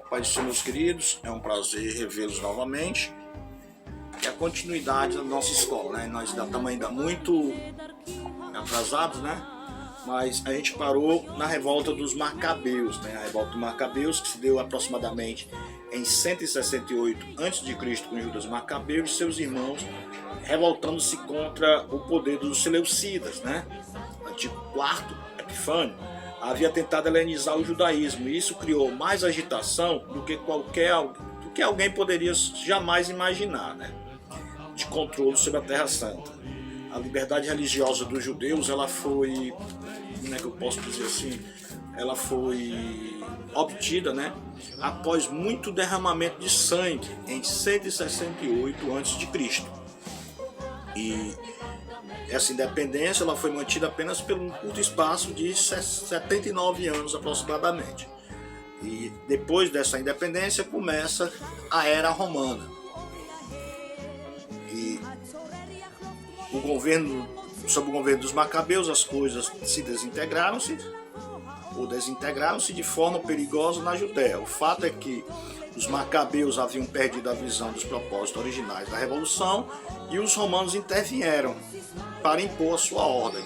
Pai do Senhor, meus queridos, é um prazer revê-los novamente. E a continuidade da nossa escola, né? Nós ainda estamos ainda muito atrasados, né? Mas a gente parou na revolta dos Macabeus, né? A revolta dos Macabeus, que se deu aproximadamente em 168 a.C. com Judas Macabeu e seus irmãos, revoltando-se contra o poder dos Seleucidas, né? O antigo quarto Epifânio havia tentado helenizar o judaísmo, e isso criou mais agitação do que alguém poderia jamais imaginar, né? De controle sobre a Terra Santa. A liberdade religiosa dos judeus, ela foi, como é que eu posso dizer assim, ela foi obtida, né, após muito derramamento de sangue em 168 a.C. E essa independência ela foi mantida apenas por um curto espaço de 79 anos aproximadamente. E depois dessa independência começa a Era Romana. E sob o governo dos Macabeus, as coisas se desintegraram-se de forma perigosa na Judéia. O fato é que os Macabeus haviam perdido a visão dos propósitos originais da revolução e os romanos intervieram para impor a sua ordem.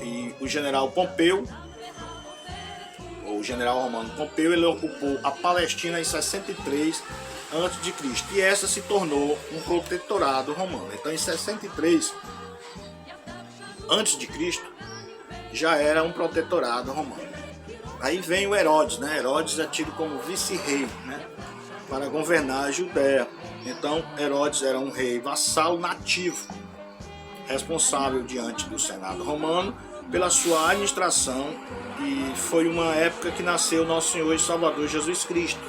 E o general romano Pompeu, ele ocupou a Palestina em 63 a.C. e essa se tornou um protetorado romano. Então, em 63 a.C. já era um protetorado romano. Aí vem o Herodes, né? Herodes é tido como vice-rei, né, para governar a Judéia. Então, Herodes era um rei vassalo nativo, responsável diante do Senado romano pela sua administração, e foi uma época que nasceu nosso Senhor e Salvador Jesus Cristo.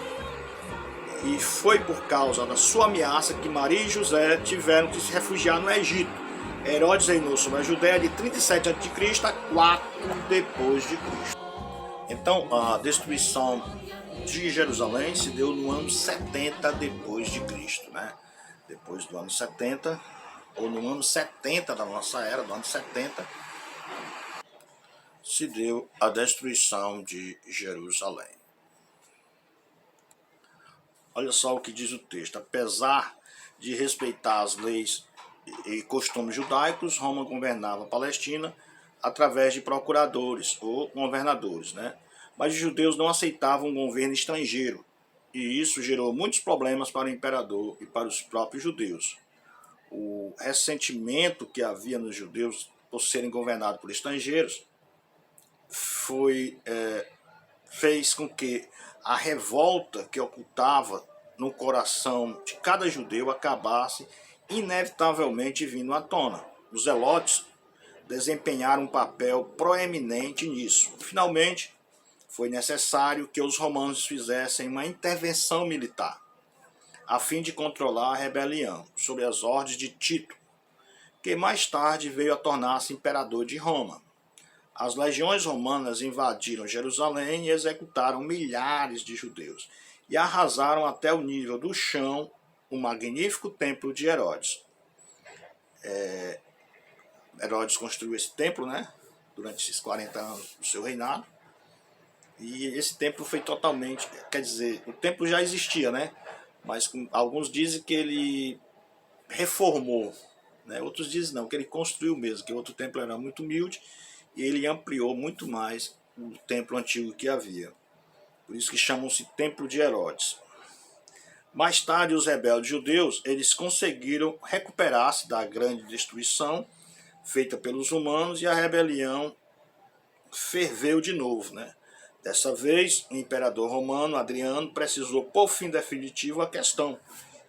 E foi por causa da sua ameaça que Maria e José tiveram que se refugiar no Egito. Herodes reinou sobre a Judéia de 37 a.C. a 4 depois de Cristo. Então, a destruição de Jerusalém se deu no ano 70 depois de Cristo, né? Depois do ano 70, ou no ano 70 da nossa era, do ano 70, se deu a destruição de Jerusalém. Olha só o que diz o texto. Apesar de respeitar as leis e costumes judaicos, Roma governava a Palestina através de procuradores ou governadores, né? Mas os judeus não aceitavam um governo estrangeiro, e isso gerou muitos problemas para o imperador e para os próprios judeus. O ressentimento que havia nos judeus por serem governados por estrangeiros fez com que a revolta que ocultava no coração de cada judeu acabasse inevitavelmente vindo à tona. Os zelotes desempenharam um papel proeminente nisso. Finalmente, foi necessário que os romanos fizessem uma intervenção militar, a fim de controlar a rebelião, sob as ordens de Tito, que mais tarde veio a tornar-se imperador de Roma. As legiões romanas invadiram Jerusalém e executaram milhares de judeus, e arrasaram até o nível do chão o magnífico templo de Herodes. Herodes construiu esse templo, né, durante esses 40 anos do seu reinado, e esse templo foi totalmente, quer dizer, o templo já existia, né, mas alguns dizem que ele reformou, né, outros dizem não, que ele construiu mesmo, que o outro templo era muito humilde, e ele ampliou muito mais o templo antigo que havia. Por isso que chamam-se Templo de Herodes. Mais tarde, os rebeldes judeus, eles conseguiram recuperar-se da grande destruição feita pelos romanos, e a rebelião ferveu de novo, né? Dessa vez, o imperador romano, Adriano, precisou pôr fim definitivo à questão.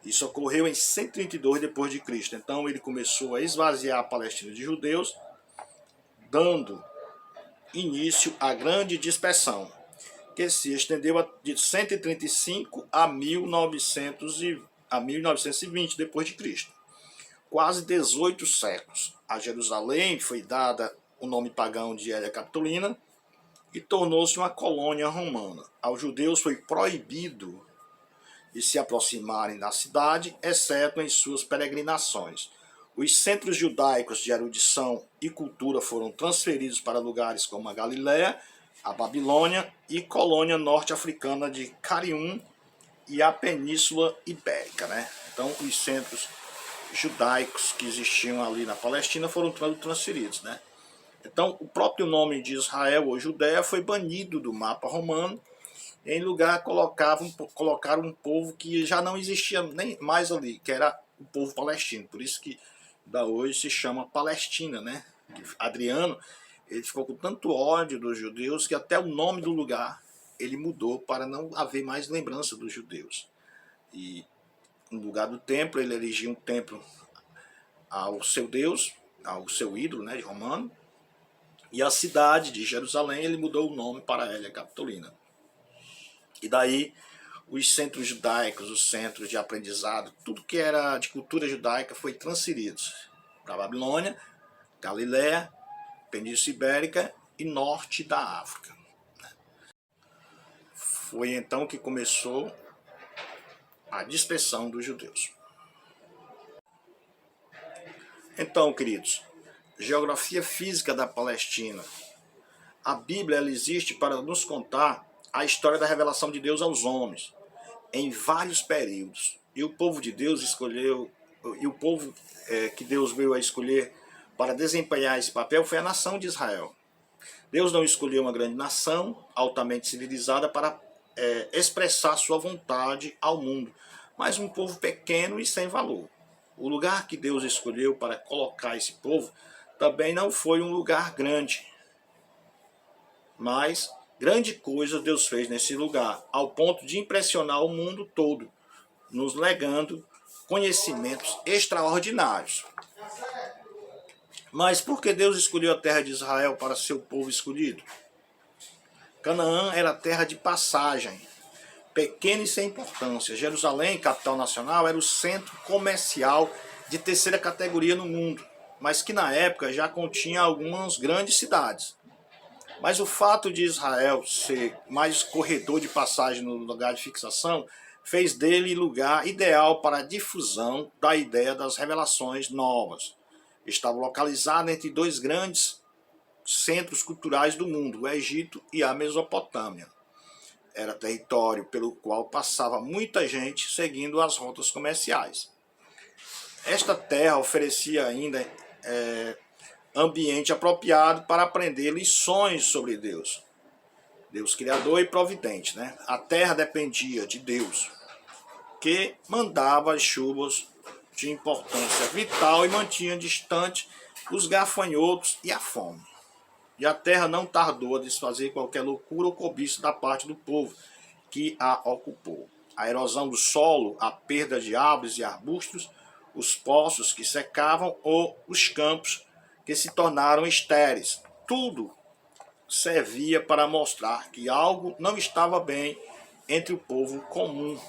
Isso ocorreu em 132 depois de Cristo. Então, ele começou a esvaziar a Palestina de judeus, dando início à grande dispersão, que se estendeu de 135 a 1920 depois de Cristo. Quase 18 séculos. A Jerusalém foi dada o nome pagão de Hélia Capitolina e tornou-se uma colônia romana. Aos judeus foi proibido de se aproximarem da cidade, exceto em suas peregrinações. Os centros judaicos de erudição e cultura foram transferidos para lugares como a Galiléia, a Babilônia e colônia norte-africana de Carium e a Península Ibérica, né? Então, os centros judaicos que existiam ali na Palestina foram transferidos, né? Então, o próprio nome de Israel ou Judéia foi banido do mapa romano. Em lugar colocaram um povo que já não existia nem mais ali, que era o povo palestino. Por isso que da hoje se chama Palestina, né? Adriano, ele ficou com tanto ódio dos judeus que até o nome do lugar ele mudou para não haver mais lembrança dos judeus. E no lugar do templo, ele erigiu um templo ao seu Deus, ao seu ídolo, né, de romano. E a cidade de Jerusalém, ele mudou o nome para Hélia Capitolina. E daí, os centros judaicos, os centros de aprendizado, tudo que era de cultura judaica foi transferido para a Babilônia, Galiléia, Península Ibérica e norte da África. Foi então que começou a dispersão dos judeus. Então, queridos, geografia física da Palestina. A Bíblia ela existe para nos contar a história da revelação de Deus aos homens, em vários períodos. E o povo de Deus escolheu, e o povo que Deus veio a escolher para desempenhar esse papel foi a nação de Israel. Deus não escolheu uma grande nação, altamente civilizada, para expressar sua vontade ao mundo, mas um povo pequeno e sem valor. O lugar que Deus escolheu para colocar esse povo também não foi um lugar grande, mas grande coisa Deus fez nesse lugar, ao ponto de impressionar o mundo todo, nos legando conhecimentos extraordinários. Mas por que Deus escolheu a terra de Israel para seu povo escolhido? Canaã era terra de passagem, pequena e sem importância. Jerusalém, capital nacional, era o centro comercial de terceira categoria no mundo, mas que na época já continha algumas grandes cidades. Mas o fato de Israel ser mais corredor de passagem no lugar de fixação fez dele lugar ideal para a difusão da ideia das revelações novas. Estava localizado entre dois grandes centros culturais do mundo, o Egito e a Mesopotâmia. Era território pelo qual passava muita gente seguindo as rotas comerciais. Esta terra oferecia ainda ambiente apropriado para aprender lições sobre Deus. Deus criador e providente, né? A terra dependia de Deus, que mandava as chuvas de importância vital e mantinha distante os gafanhotos e a fome. E a terra não tardou a desfazer qualquer loucura ou cobiça da parte do povo que a ocupou. A erosão do solo, a perda de árvores e arbustos, os poços que secavam ou os campos que se tornaram estéreis. Tudo servia para mostrar que algo não estava bem entre o povo comum,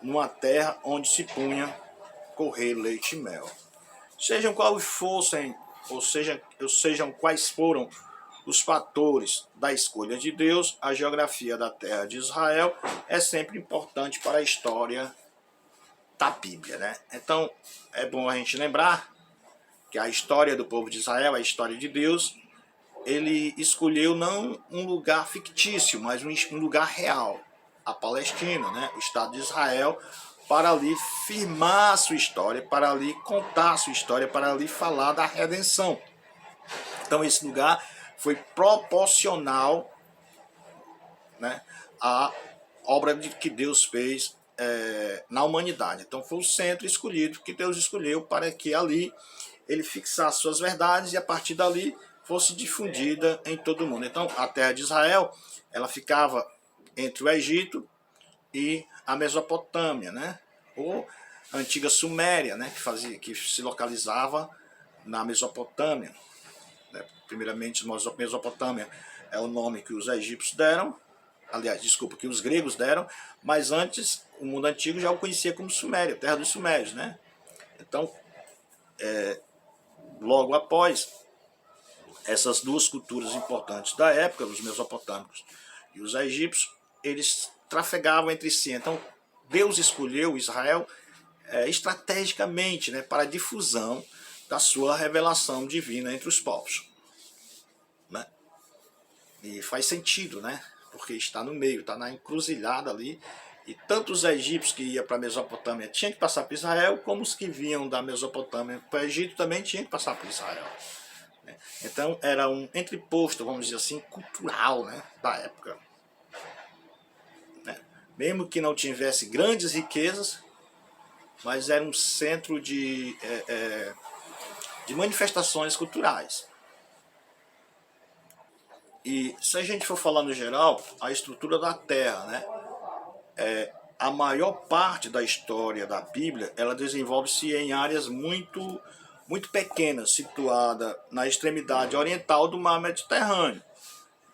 numa terra onde se punha correr leite e mel. Sejam quais fossem, ou sejam quais foram os fatores da escolha de Deus, a geografia da terra de Israel é sempre importante para a história da Bíblia, né? Então, é bom a gente lembrar que a história do povo de Israel, a história de Deus, ele escolheu não um lugar fictício, mas um lugar real, a Palestina, né? O Estado de Israel, para ali firmar a sua história, para ali contar a sua história, para ali falar da redenção. Então esse lugar foi proporcional, né, à obra que Deus fez na humanidade. Então foi o centro escolhido que Deus escolheu para que ali ele fixasse suas verdades e a partir dali fosse difundida em todo o mundo. Então a terra de Israel, ela ficava entre o Egito e a Mesopotâmia, né? Ou a antiga Suméria, né? Que se localizava na Mesopotâmia. Né? Primeiramente, Mesopotâmia é o nome que os egípcios deram, aliás, desculpa, que os gregos deram, mas antes o mundo antigo já o conhecia como Suméria, terra dos Sumérios, né? Então, logo após essas duas culturas importantes da época, os mesopotâmicos e os egípcios, eles trafegavam entre si. Então, Deus escolheu Israel estrategicamente, né, para a difusão da sua revelação divina entre os povos. Né? E faz sentido, né? Porque está no meio, está na encruzilhada ali. E tanto os egípcios que iam para a Mesopotâmia tinham que passar por Israel, como os que vinham da Mesopotâmia para o Egito também tinham que passar por Israel. Então era um entreposto, vamos dizer assim, cultural, né, da época. Mesmo que não tivesse grandes riquezas, mas era um centro de manifestações culturais. E se a gente for falar no geral, a estrutura da Terra, né, a maior parte da história da Bíblia, ela desenvolve-se em áreas muito pequenas, situada na extremidade oriental do mar Mediterrâneo,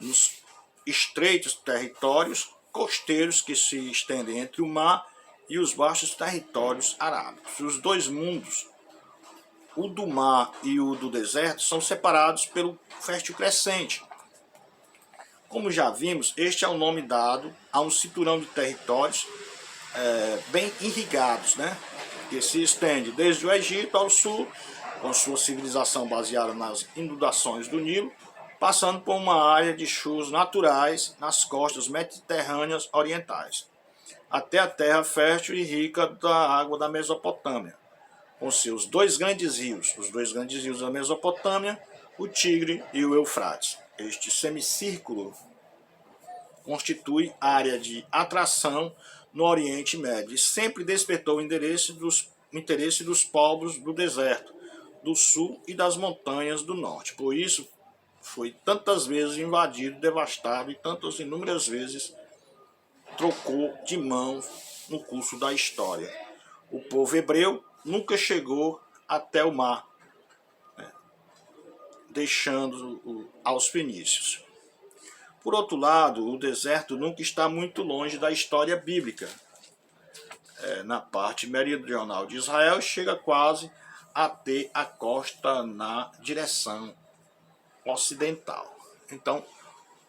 nos estreitos territórios costeiros que se estendem entre o mar e os vastos territórios arábicos. Os dois mundos, o do mar e o do deserto, são separados pelo fértil crescente. Como já vimos, este é o nome dado a um cinturão de territórios bem irrigados, né? Que se estende desde o Egito ao sul, com sua civilização baseada nas inundações do Nilo, passando por uma área de chuvas naturais nas costas mediterrâneas orientais, até a terra fértil e rica da água da Mesopotâmia, com seus dois grandes rios, os dois grandes rios da Mesopotâmia, o Tigre e o Eufrates. Este semicírculo constitui área de atração no Oriente Médio e sempre despertou o interesse dos povos do deserto, do sul e das montanhas do norte. Por isso, foi tantas vezes invadido, devastado e tantas inúmeras vezes trocou de mãos no curso da história. O povo hebreu nunca chegou até o mar, deixando aos fenícios. Por outro lado, o deserto nunca está muito longe da história bíblica. Na parte meridional de Israel, chega quase a ter a costa na direção ocidental. Então,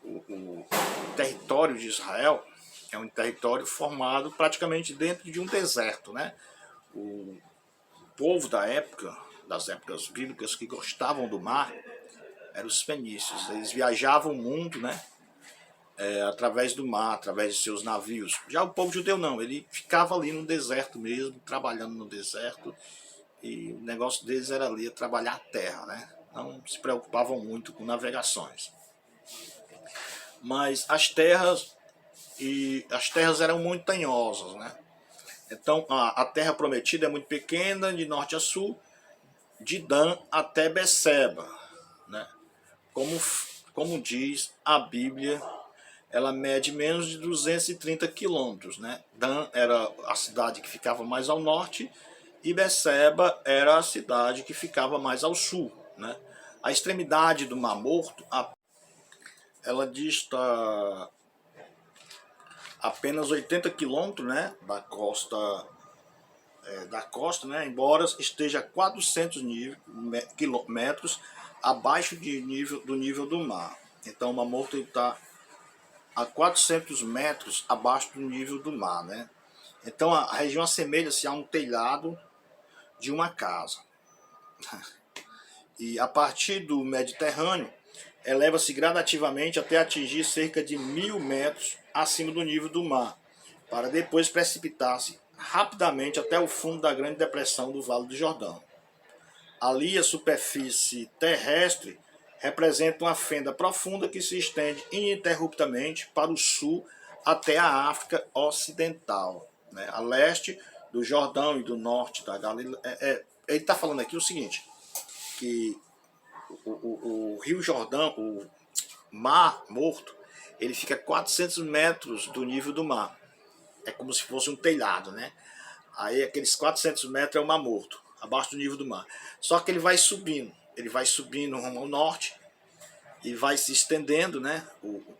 o território de Israel é um território formado praticamente dentro de um deserto, né? O povo da época, das épocas bíblicas, que gostavam do mar, eram os fenícios. Eles viajavam o mundo, né? Através do mar, através de seus navios. Já o povo judeu não, ele ficava ali no deserto mesmo, trabalhando no deserto, e o negócio deles era ali trabalhar a terra, né? Não se preocupavam muito com navegações. Mas as terras eram montanhosas, né? Então a terra prometida é muito pequena, de norte a sul, de Dan até Beceba, né? Como diz a Bíblia, ela mede menos de 230 quilômetros, né? Dan era a cidade que ficava mais ao norte e Beceba era a cidade que ficava mais ao sul, né? A extremidade do Mar Morto, ela dista apenas 80 quilômetros, né, da costa, né, embora esteja a 400 metros abaixo do nível do mar. Então o Mar Morto está a 400 metros abaixo do nível do mar, né? Então a região assemelha-se a um telhado de uma casa. E a partir do Mediterrâneo, eleva-se gradativamente até atingir cerca de 1000 metros acima do nível do mar, para depois precipitar-se rapidamente até o fundo da Grande Depressão do Vale do Jordão. Ali a superfície terrestre representa uma fenda profunda que se estende ininterruptamente para o sul até a África Ocidental, né? A leste do Jordão e do norte da Galileia. Ele está falando aqui o seguinte, que o Rio Jordão, o Mar Morto, ele fica a 400 metros do nível do mar. É como se fosse um telhado, né? Aí aqueles 400 metros é o Mar Morto, abaixo do nível do mar. Só que ele vai subindo rumo ao norte e vai se estendendo, né,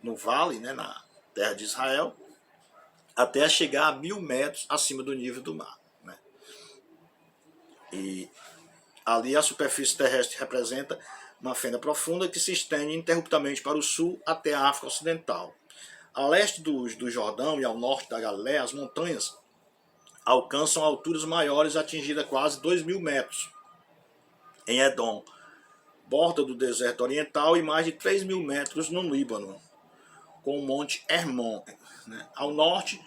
no vale, né, na terra de Israel, até chegar a 1000 metros acima do nível do mar, né? E ali a superfície terrestre representa uma fenda profunda que se estende ininterruptamente para o sul até a África Ocidental. A leste do Jordão e ao norte da Galileia, as montanhas alcançam alturas maiores, atingidas quase 2000 metros. Em Edom, borda do deserto oriental, e mais de 3000 metros no Líbano. com o Monte Hermon, né? Ao norte.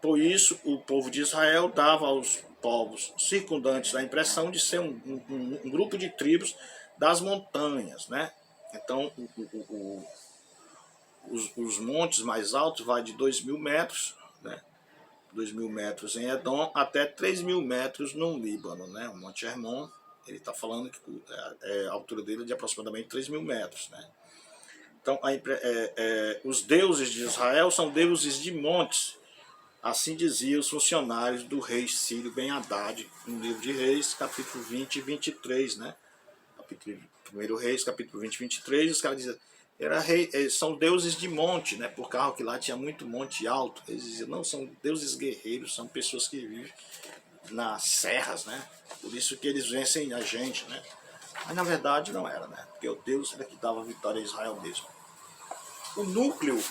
Por isso, o povo de Israel dava aos povos circundantes a impressão de ser um grupo de tribos das montanhas, né? Então, os montes mais altos vai de 2.000 metros, né? 2.000 metros em Edom até 3.000 metros no Líbano, né? O Monte Hermon, ele está falando que a altura dele é de aproximadamente 3.000 metros, né? Então, os deuses de Israel são deuses de montes. Assim diziam os funcionários do rei Sírio Ben-Hadad, no livro de Reis, capítulo 20 e 23, né? Capítulo 1 Reis, capítulo 20 e 23, os caras dizem, são deuses de monte, né? Por causa que lá tinha muito monte alto. Eles diziam, não, são deuses guerreiros, são pessoas que vivem nas serras, né? Por isso que eles vencem a gente, né? Mas na verdade não era, né? Porque o Deus era que dava vitória a Israel mesmo. O núcleo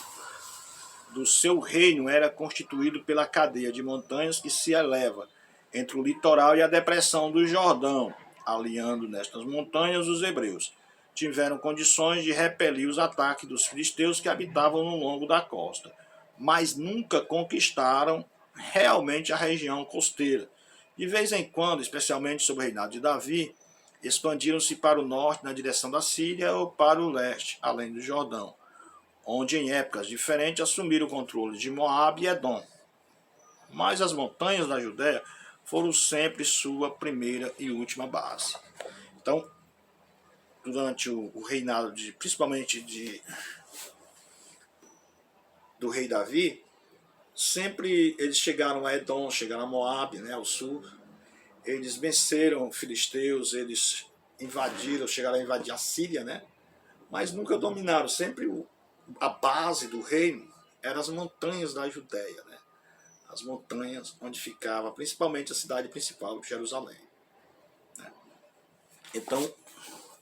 do seu reino era constituído pela cadeia de montanhas que se eleva entre o litoral e a depressão do Jordão. Aliando nestas montanhas, os hebreus tiveram condições de repelir os ataques dos filisteus que habitavam no longo da costa, mas nunca conquistaram realmente a região costeira. De vez em quando, especialmente sob o reinado de Davi, expandiram-se para o norte na direção da Síria ou para o leste, além do Jordão, onde em épocas diferentes assumiram o controle de Moabe e Edom. Mas as montanhas da Judéia foram sempre sua primeira e última base. Então, durante o reinado, principalmente do rei Davi, sempre eles chegaram a Edom, chegaram a Moabe, né, ao sul. Eles venceram filisteus, eles chegaram a invadir a Síria, né, mas nunca dominaram. Sempre a base do reino eram as montanhas da Judéia, né? As montanhas onde ficava principalmente a cidade principal, Jerusalém, né? Então,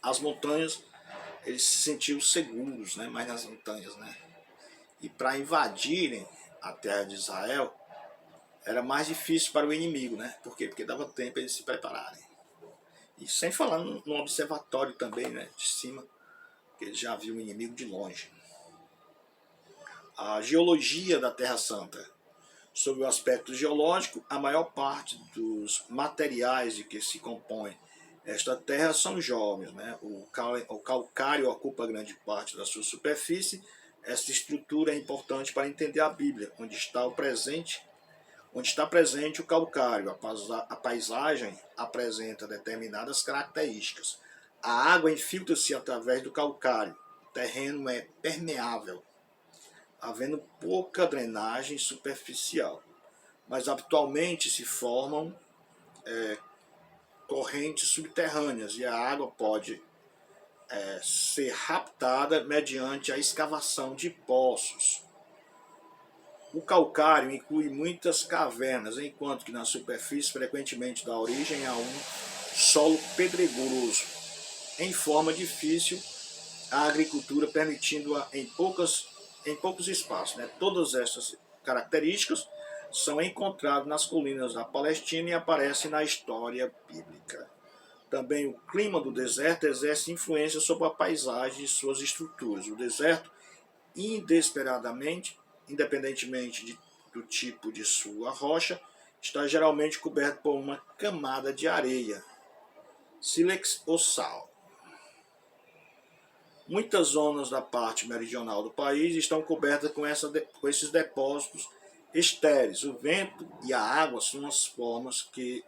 as montanhas, eles se sentiam seguros, né? Mais nas montanhas, né? E para invadirem a terra de Israel, era mais difícil para o inimigo, né? Por quê? Porque dava tempo eles se prepararem. E sem falar no observatório também, né? De cima, que eles já viam o inimigo de longe. A geologia da Terra Santa. Sob o aspecto geológico, a maior parte dos materiais de que se compõe esta terra são jovens, né? O calcário ocupa grande parte da sua superfície. Essa estrutura é importante para entender a Bíblia, onde está presente o calcário. A paisagem apresenta determinadas características. A água infiltra-se através do calcário. O terreno é permeável, havendo pouca drenagem superficial, mas habitualmente se formam correntes subterrâneas e a água pode ser raptada mediante a escavação de poços. O calcário inclui muitas cavernas, enquanto que na superfície frequentemente dá origem a um solo pedregoso, em forma difícil, a agricultura permitindo-a em poucos espaços, né? Todas essas características são encontradas nas colinas da Palestina e aparecem na história bíblica. Também o clima do deserto exerce influência sobre a paisagem e suas estruturas. O deserto, independentemente do tipo de sua rocha, está geralmente coberto por uma camada de areia, sílex ou sal. Muitas zonas da parte meridional do país estão cobertas com esses depósitos estéreis. O vento e a água são as formas que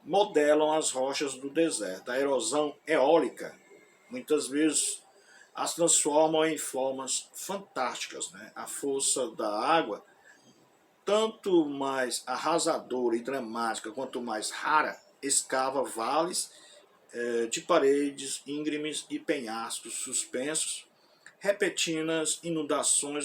modelam as rochas do deserto. A erosão eólica, muitas vezes, as transformam em formas fantásticas, né? A força da água, tanto mais arrasadora e dramática quanto mais rara, escava vales de paredes íngremes e penhascos suspensos. Repetidas inundações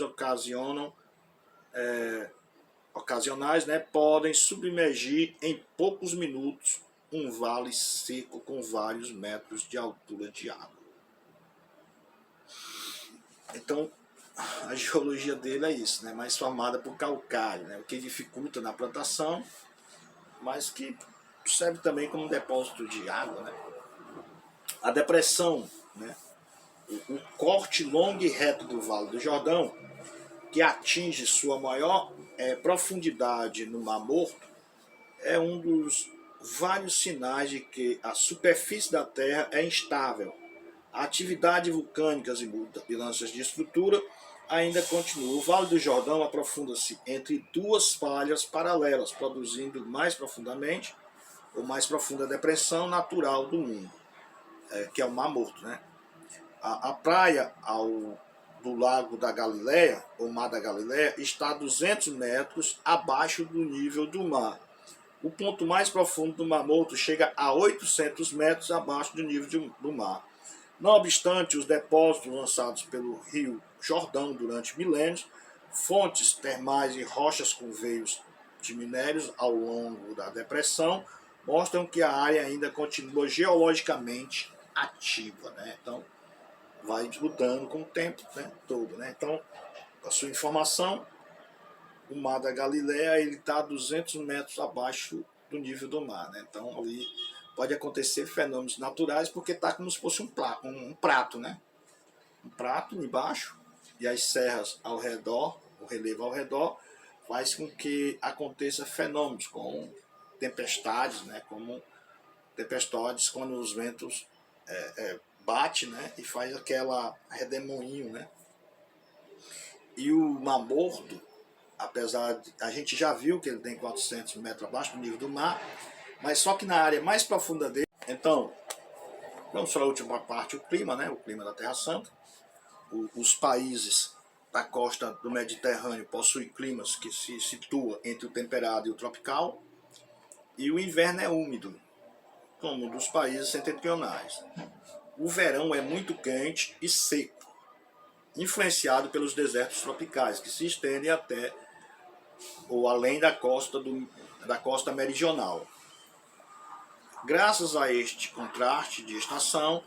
ocasionais, né, podem submergir em poucos minutos um vale seco com vários metros de altura de água. Então, a geologia dele é isso, né, mais formada por calcário, né, o que dificulta na plantação, mas que serve também como depósito de água, né. A depressão, né, o corte longo e reto do Vale do Jordão, que atinge sua maior profundidade no Mar Morto, é um dos vários sinais de que a superfície da Terra é instável. A atividade vulcânicas e mudanças de estrutura ainda continua. O Vale do Jordão aprofunda-se entre duas falhas paralelas, produzindo mais profundamente ou mais profunda depressão natural do mundo, que é o Mar Morto, né? A praia do Lago da Galileia, ou Mar da Galileia, está a 200 metros abaixo do nível do mar. O ponto mais profundo do Mar Morto chega a 800 metros abaixo do nível do mar. Não obstante os depósitos lançados pelo rio Jordão durante milênios, fontes termais e rochas com veios de minérios ao longo da depressão mostram que a área ainda continua geologicamente ativa, né? Então, vai mudando com o tempo, né, todo, né? Então, a sua informação, o Mar da Galileia está a 200 metros abaixo do nível do mar, né? Então, ali pode acontecer fenômenos naturais, porque está como se fosse um prato, né? Um prato embaixo, e as serras ao redor, o relevo ao redor, faz com que aconteça fenômenos como tempestades, né? Como tempestades quando os ventos bate, né? E faz aquela redemoinho, né? E o Mar Morto, apesar de a gente já viu que ele tem 400 metros abaixo do nível do mar, mas só que na área mais profunda dele. Então, vamos para a última parte, o clima, né? O clima da Terra Santa. Os países da costa do Mediterrâneo possuem climas que se situam entre o temperado e o tropical, e o inverno é úmido, como um dos países setentrionais. O verão é muito quente e seco, influenciado pelos desertos tropicais, que se estendem até ou além da costa meridional. Graças a este contraste de estação,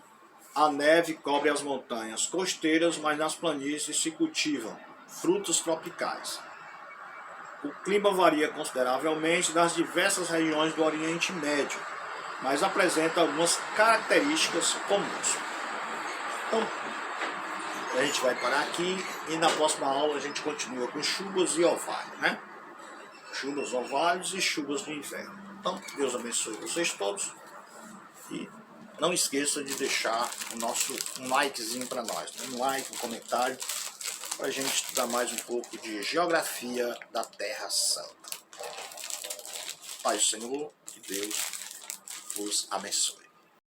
a neve cobre as montanhas costeiras, mas nas planícies se cultivam frutos tropicais. O clima varia consideravelmente das diversas regiões do Oriente Médio, mas apresenta algumas características comuns. Então, a gente vai parar aqui e na próxima aula a gente continua com chuvas e orvalhos, né? Chuvas, orvalhos e chuvas de inverno. Então, Deus abençoe vocês todos e não esqueça de deixar um likezinho para nós, né? Um like, um comentário, para a gente estudar mais um pouco de geografia da Terra Santa. Pai do Senhor, que Deus vos abençoe.